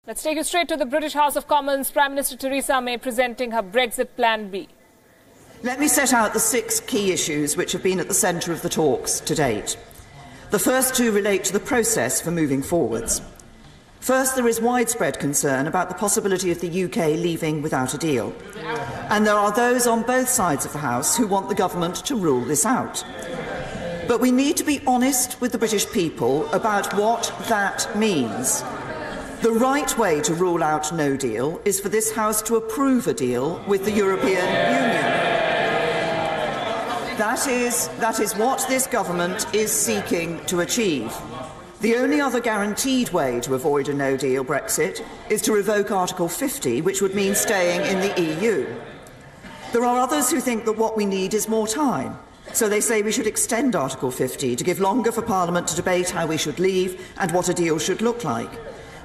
Let's take you straight to the British House of Commons. Prime Minister Theresa May presenting her Brexit Plan B. Let me set out the 6 key issues which have been at the centre of the talks to date. The first 2 relate to the process for moving forwards. First, there is widespread concern about the possibility of the UK leaving without a deal. And there are those on both sides of the House who want the government to rule this out. But we need to be honest with the British people about what that means. The right way to rule out no deal is for this House to approve a deal with the European Union. That is what this government is seeking to achieve. The only other guaranteed way to avoid a no-deal Brexit is to revoke Article 50, which would mean staying in the EU. There are others who think that what we need is more time, so they say we should extend Article 50 to give longer for Parliament to debate how we should leave and what a deal should look like.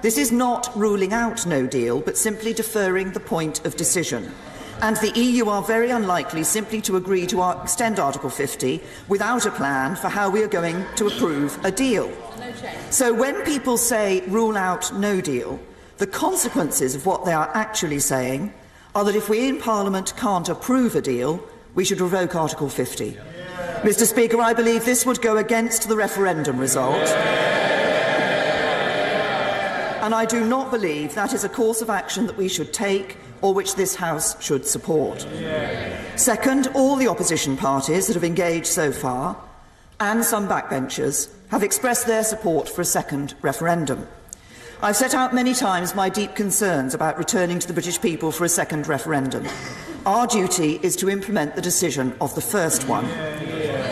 This is not ruling out no deal, but simply deferring the point of decision. And the EU are very unlikely simply to agree to extend Article 50 without a plan for how we are going to approve a deal. So when people say rule out no deal, the consequences of what they are actually saying are that if we in Parliament can't approve a deal, we should revoke Article 50. Mr. Speaker, I believe this would go against the referendum result. And I do not believe that is a course of action that we should take or which this House should support. Second, all the opposition parties that have engaged so far, and some backbenchers, have expressed their support for a second referendum. I've set out many times my deep concerns about returning to the British people for a second referendum. Our duty is to implement the decision of the first one.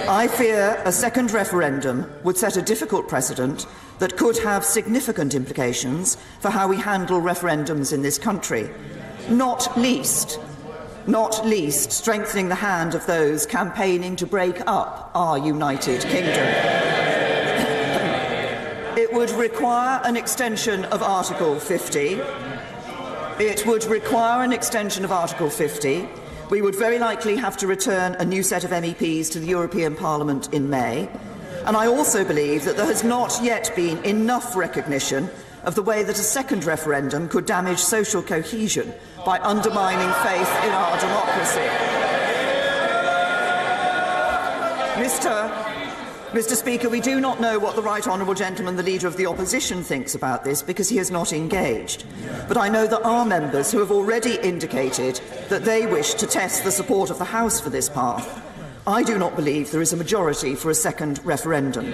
I fear a second referendum would set a difficult precedent that could have significant implications for how we handle referendums in this country, not least strengthening the hand of those campaigning to break up our United Kingdom. It would require an extension of Article 50. It would require an extension of Article 50. We would very likely have to return a new set of MEPs to the European Parliament in May. And I also believe that there has not yet been enough recognition of the way that a second referendum could damage social cohesion by undermining faith in our democracy. Mr. Speaker, we do not know what the Right Honourable Gentleman, the Leader of the Opposition, thinks about this because he has not engaged. But I know there are members who have already indicated that they wish to test the support of the House for this path. I do not believe there is a majority for a second referendum.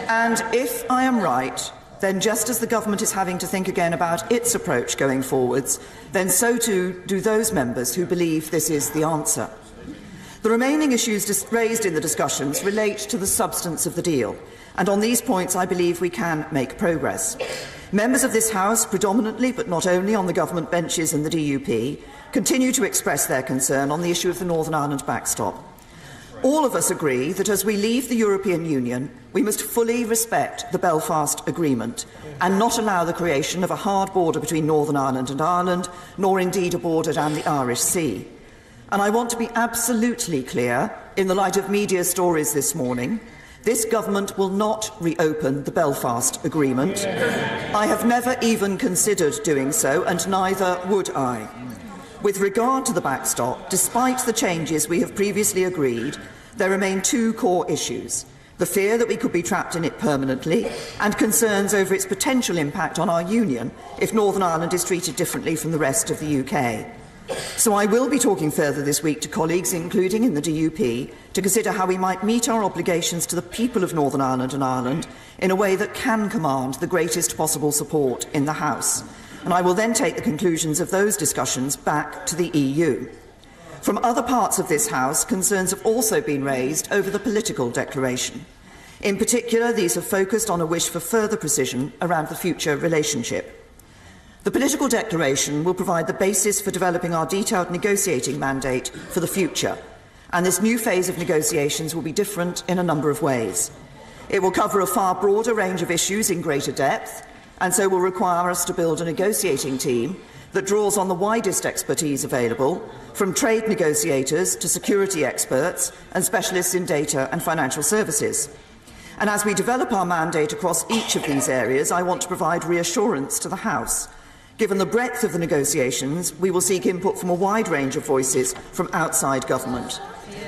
And if I am right, then just as the government is having to think again about its approach going forwards, then so too do those members who believe this is the answer. The remaining issues raised in the discussions relate to the substance of the deal, and on these points I believe we can make progress. Members of this House, predominantly but not only on the government benches and the DUP, continue to express their concern on the issue of the Northern Ireland backstop. All of us agree that as we leave the European Union, we must fully respect the Belfast Agreement and not allow the creation of a hard border between Northern Ireland and Ireland, nor indeed a border down the Irish Sea. And I want to be absolutely clear, in the light of media stories this morning, this government will not reopen the Belfast Agreement. I have never even considered doing so, and neither would I. With regard to the backstop, despite the changes we have previously agreed, there remain 2 core issues: the fear that we could be trapped in it permanently, and concerns over its potential impact on our union if Northern Ireland is treated differently from the rest of the UK. So I will be talking further this week to colleagues, including in the DUP, to consider how we might meet our obligations to the people of Northern Ireland and Ireland in a way that can command the greatest possible support in the House. And I will then take the conclusions of those discussions back to the EU. From other parts of this House, concerns have also been raised over the political declaration. In particular, these have focused on a wish for further precision around the future relationship. The political declaration will provide the basis for developing our detailed negotiating mandate for the future, and this new phase of negotiations will be different in a number of ways. It will cover a far broader range of issues in greater depth, and so will require us to build a negotiating team that draws on the widest expertise available, from trade negotiators to security experts and specialists in data and financial services. And as we develop our mandate across each of these areas, I want to provide reassurance to the House. Given the breadth of the negotiations, we will seek input from a wide range of voices from outside government.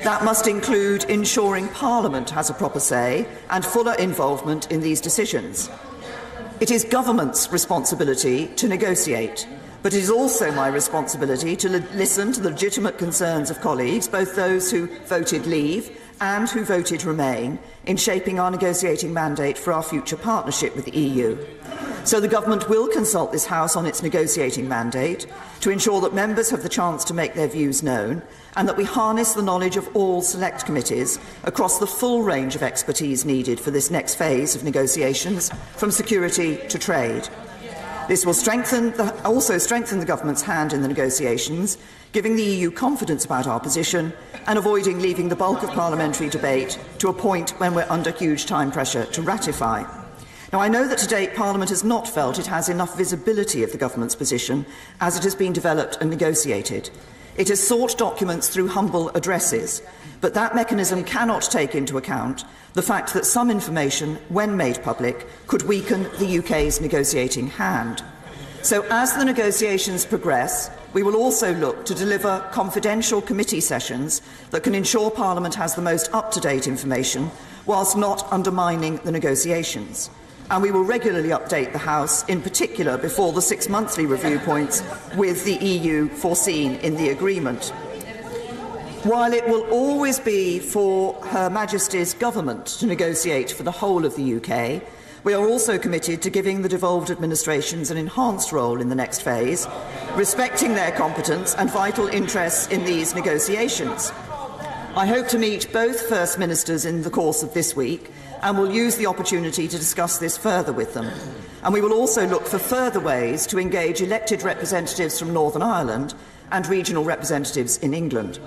That must include ensuring Parliament has a proper say and fuller involvement in these decisions. It is government's responsibility to negotiate, but it is also my responsibility to listen to the legitimate concerns of colleagues, both those who voted leave and who voted remain, in shaping our negotiating mandate for our future partnership with the EU. So the Government will consult this House on its negotiating mandate to ensure that members have the chance to make their views known and that we harness the knowledge of all select committees across the full range of expertise needed for this next phase of negotiations, from security to trade. This will also strengthen the Government's hand in the negotiations, giving the EU confidence about our position and avoiding leaving the bulk of parliamentary debate to a point when we're under huge time pressure to ratify. Now, I know that to date Parliament has not felt it has enough visibility of the Government's position as it has been developed and negotiated. It has sought documents through humble addresses, but that mechanism cannot take into account the fact that some information, when made public, could weaken the UK's negotiating hand. So as the negotiations progress, we will also look to deliver confidential committee sessions that can ensure Parliament has the most up-to-date information whilst not undermining the negotiations. And we will regularly update the House, in particular before the 6 monthly review points with the EU foreseen in the agreement. While it will always be for Her Majesty's Government to negotiate for the whole of the UK, we are also committed to giving the devolved administrations an enhanced role in the next phase, respecting their competence and vital interests in these negotiations. I hope to meet both First Ministers in the course of this week and will use the opportunity to discuss this further with them. And we will also look for further ways to engage elected representatives from Northern Ireland and regional representatives in England.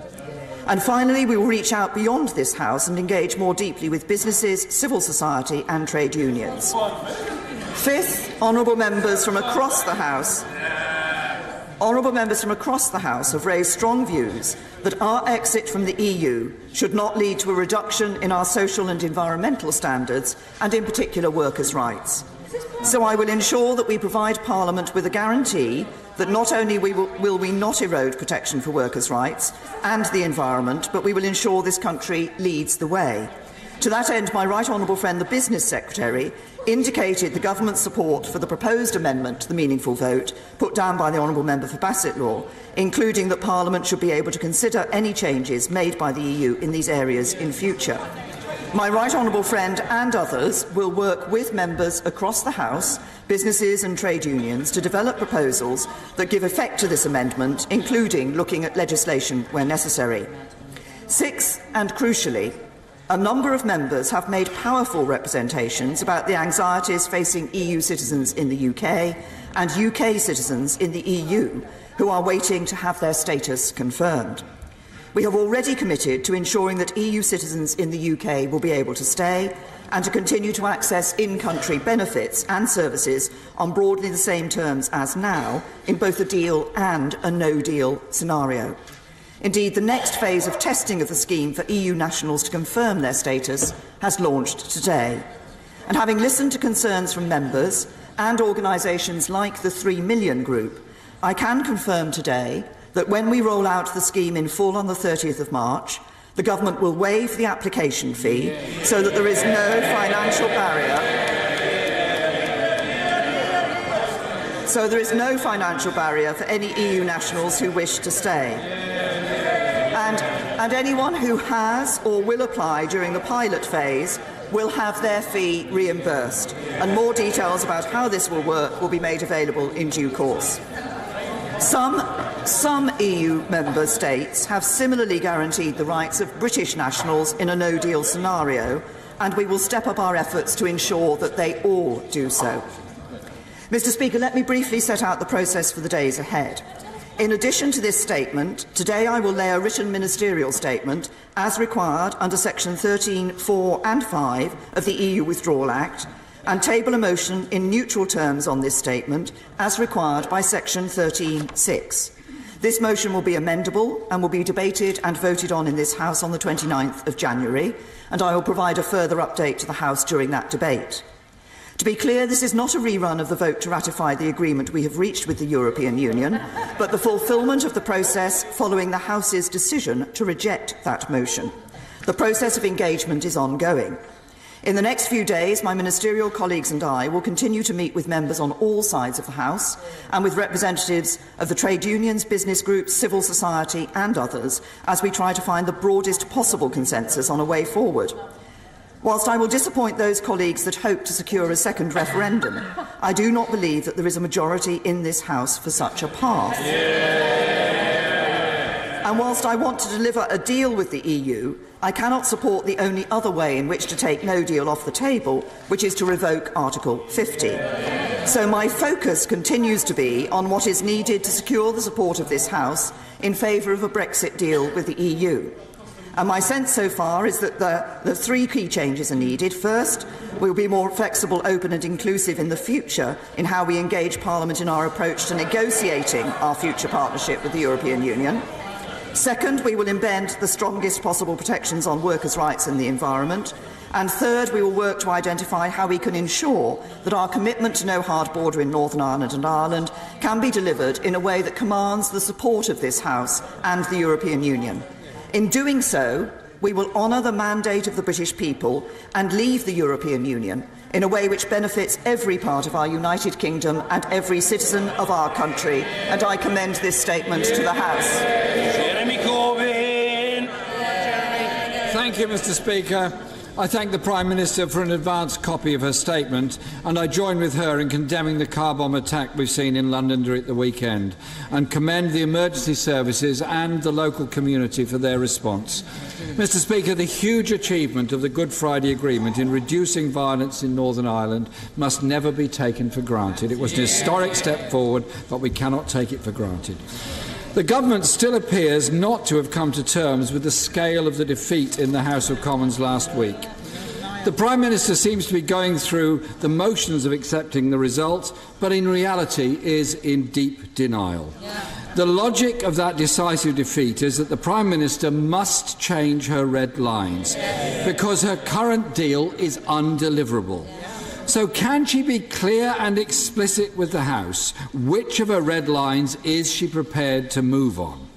And finally, we will reach out beyond this House and engage more deeply with businesses, civil society and trade unions. Fifth, honourable members from across the House have raised strong views that our exit from the EU should not lead to a reduction in our social and environmental standards, and in particular workers' rights. So I will ensure that we provide Parliament with a guarantee that not only will we not erode protection for workers' rights and the environment, but we will ensure this country leads the way. To that end, my right honourable friend, the Business Secretary, indicated the Government's support for the proposed amendment to the meaningful vote put down by the honourable member for Bassett-Law, including that Parliament should be able to consider any changes made by the EU in these areas in future. My right honourable friend and others will work with members across the House, businesses and trade unions to develop proposals that give effect to this amendment, including looking at legislation where necessary. Sixth, and crucially, a number of members have made powerful representations about the anxieties facing EU citizens in the UK and UK citizens in the EU who are waiting to have their status confirmed. We have already committed to ensuring that EU citizens in the UK will be able to stay and to continue to access in-country benefits and services on broadly the same terms as now in both a deal and a no-deal scenario. Indeed, the next phase of testing of the scheme for EU nationals to confirm their status has launched today. And having listened to concerns from members and organisations like the 3 Million Group, I can confirm today that when we roll out the scheme in full on the 30th of March, the Government will waive the application fee so that there is no financial barrier. So there is no financial barrier for any EU nationals who wish to stay. And anyone who has or will apply during the pilot phase will have their fee reimbursed, and more details about how this will work will be made available in due course. Some EU member states have similarly guaranteed the rights of British nationals in a no-deal scenario, and we will step up our efforts to ensure that they all do so. Mr. Speaker, let me briefly set out the process for the days ahead. In addition to this statement, today I will lay a written ministerial statement as required under Section 13(4) and 5 of the EU Withdrawal Act, and table a motion in neutral terms on this statement as required by Section 13(6). This motion will be amendable and will be debated and voted on in this House on the 29th of January, and I will provide a further update to the House during that debate. To be clear, this is not a rerun of the vote to ratify the agreement we have reached with the European Union, but the fulfilment of the process following the House's decision to reject that motion. The process of engagement is ongoing. In the next few days, my ministerial colleagues and I will continue to meet with members on all sides of the House and with representatives of the trade unions, business groups, civil society and others as we try to find the broadest possible consensus on a way forward. Whilst I will disappoint those colleagues that hope to secure a second referendum, I do not believe that there is a majority in this House for such a path. And whilst I want to deliver a deal with the EU, I cannot support the only other way in which to take no deal off the table, which is to revoke Article 50. So my focus continues to be on what is needed to secure the support of this House in favour of a Brexit deal with the EU. And my sense so far is that the three key changes are needed. First, we will be more flexible, open and inclusive in the future in how we engage Parliament in our approach to negotiating our future partnership with the European Union. Second, we will embed the strongest possible protections on workers' rights and the environment. And third, we will work to identify how we can ensure that our commitment to no hard border in Northern Ireland and Ireland can be delivered in a way that commands the support of this House and the European Union. In doing so, we will honour the mandate of the British people and leave the European Union in a way which benefits every part of our United Kingdom and every citizen of our country. And I commend this statement to the House. Jeremy Corbyn. Thank you, Mr. Speaker. I thank the Prime Minister for an advanced copy of her statement, and I join with her in condemning the car bomb attack we've seen in London during the weekend, and commend the emergency services and the local community for their response. Mr. Speaker, the huge achievement of the Good Friday Agreement in reducing violence in Northern Ireland must never be taken for granted. It was an historic step forward, but we cannot take it for granted. The government still appears not to have come to terms with the scale of the defeat in the House of Commons last week. The Prime Minister seems to be going through the motions of accepting the result, but in reality is in deep denial. The logic of that decisive defeat is that the Prime Minister must change her red lines because her current deal is undeliverable. So can she be clear and explicit with the House? Which of her red lines is she prepared to move on?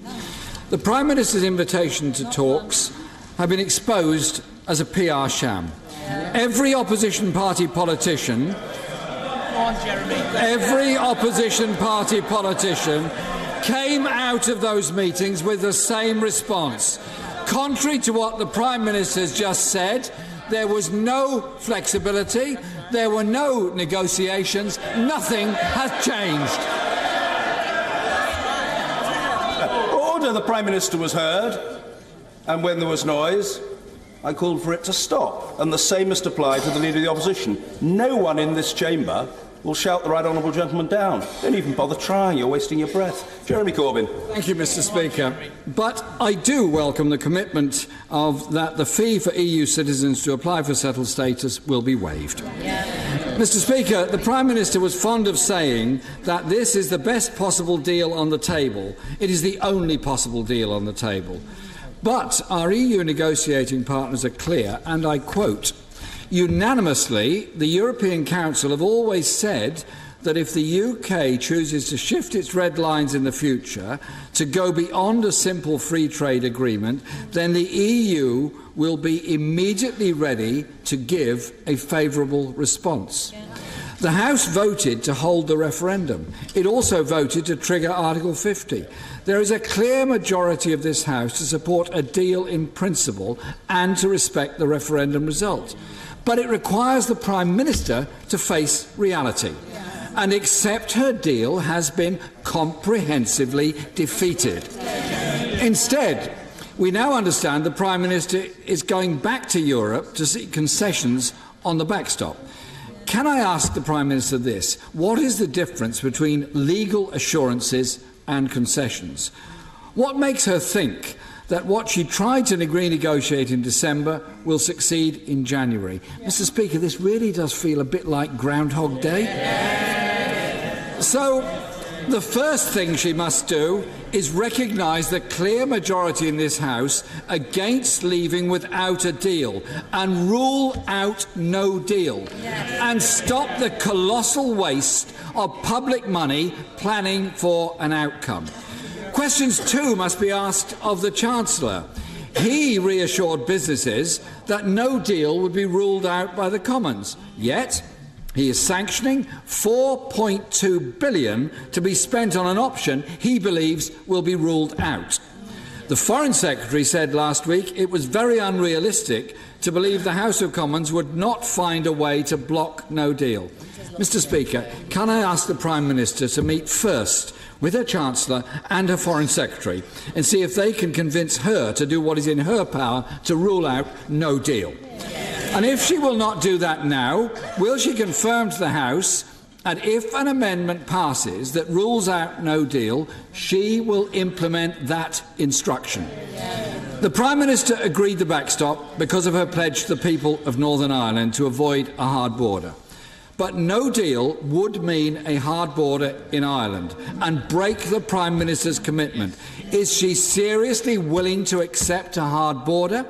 The Prime Minister's invitation to talks have been exposed as a PR sham. Every opposition party politician came out of those meetings with the same response. Contrary to what the Prime Minister has just said, there was no flexibility, there were no negotiations, nothing has changed. Order. The Prime Minister was heard, and when there was noise, I called for it to stop, and the same must apply to the Leader of the Opposition. No one in this chamber will shout the right honourable gentleman down. Don't even bother trying, you're wasting your breath. Jeremy Corbyn. Thank you, Mr. Speaker. But I do welcome the commitment of that the fee for EU citizens to apply for settled status will be waived. Mr. Speaker, the Prime Minister was fond of saying that this is the best possible deal on the table. It is the only possible deal on the table. But our EU negotiating partners are clear, and I quote, "Unanimously, the European Council have always said that if the UK chooses to shift its red lines in the future to go beyond a simple free trade agreement, then the EU will be immediately ready to give a favourable response." The House voted to hold the referendum. It also voted to trigger Article 50. There is a clear majority of this House to support a deal in principle and to respect the referendum result. But it requires the Prime Minister to face reality and accept her deal has been comprehensively defeated. Instead, we now understand the Prime Minister is going back to Europe to seek concessions on the backstop. Can I ask the Prime Minister this? What is the difference between legal assurances and concessions? What makes her think that what she tried to renegotiate in December will succeed in January? Mr. Speaker, this really does feel a bit like Groundhog Day. So, The first thing she must do is recognise the clear majority in this House against leaving without a deal and rule out no deal and stop the colossal waste of public money planning for an outcome. Questions too must be asked of the Chancellor. He reassured businesses that no deal would be ruled out by the Commons, yet he is sanctioning £4.2 billion to be spent on an option he believes will be ruled out. The Foreign Secretary said last week it was very unrealistic to believe the House of Commons would not find a way to block no deal. Mr. Speaker, can I ask the Prime Minister to meet first with her Chancellor and her Foreign Secretary and see if they can convince her to do what is in her power to rule out no deal? And if she will not do that now, will she confirm to the House that if an amendment passes that rules out no deal, she will implement that instruction? The Prime Minister agreed the backstop because of her pledge to the people of Northern Ireland to avoid a hard border. But no deal would mean a hard border in Ireland and break the Prime Minister's commitment. Is she seriously willing to accept a hard border?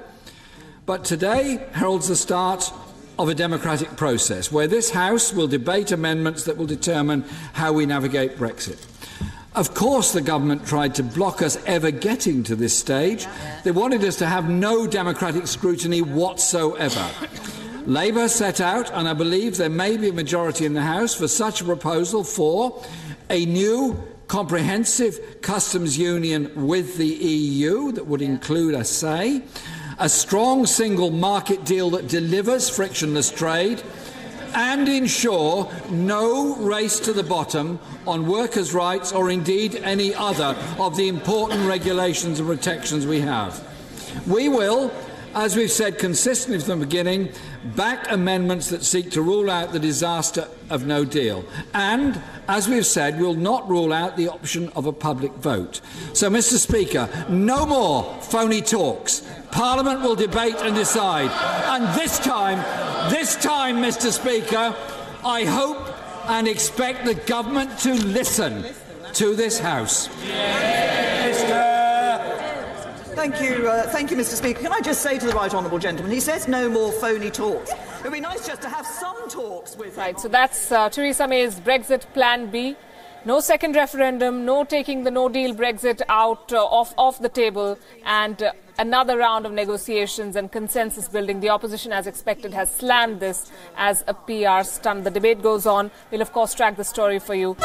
But today heralds the start of a democratic process where this House will debate amendments that will determine how we navigate Brexit. Of course the government tried to block us ever getting to this stage. They wanted us to have no democratic scrutiny whatsoever. Labour set out, and I believe there may be a majority in the House, for such a proposal for a new comprehensive customs union with the EU that would include a strong single market deal that delivers frictionless trade and ensure no race to the bottom on workers' rights or indeed any other of the important regulations and protections we have. We will, as we've said consistently from the beginning, back amendments that seek to rule out the disaster of no deal. And, as we've said, we will not rule out the option of a public vote. So, Mr. Speaker, no more phony talks. Parliament will debate and decide. And this time, Mr. Speaker, I hope and expect the government to listen to this House. Thank you, Mr. Speaker. Can I just say to the right honourable gentleman, he says no more phony talks. It would be nice just to have some talks with him. Right, so that's Theresa May's Brexit Plan B. No second referendum, no taking the no-deal Brexit out off the table, and another round of negotiations and consensus building. The opposition, as expected, has slammed this as a PR stunt. The debate goes on. We'll, of course, track the story for you.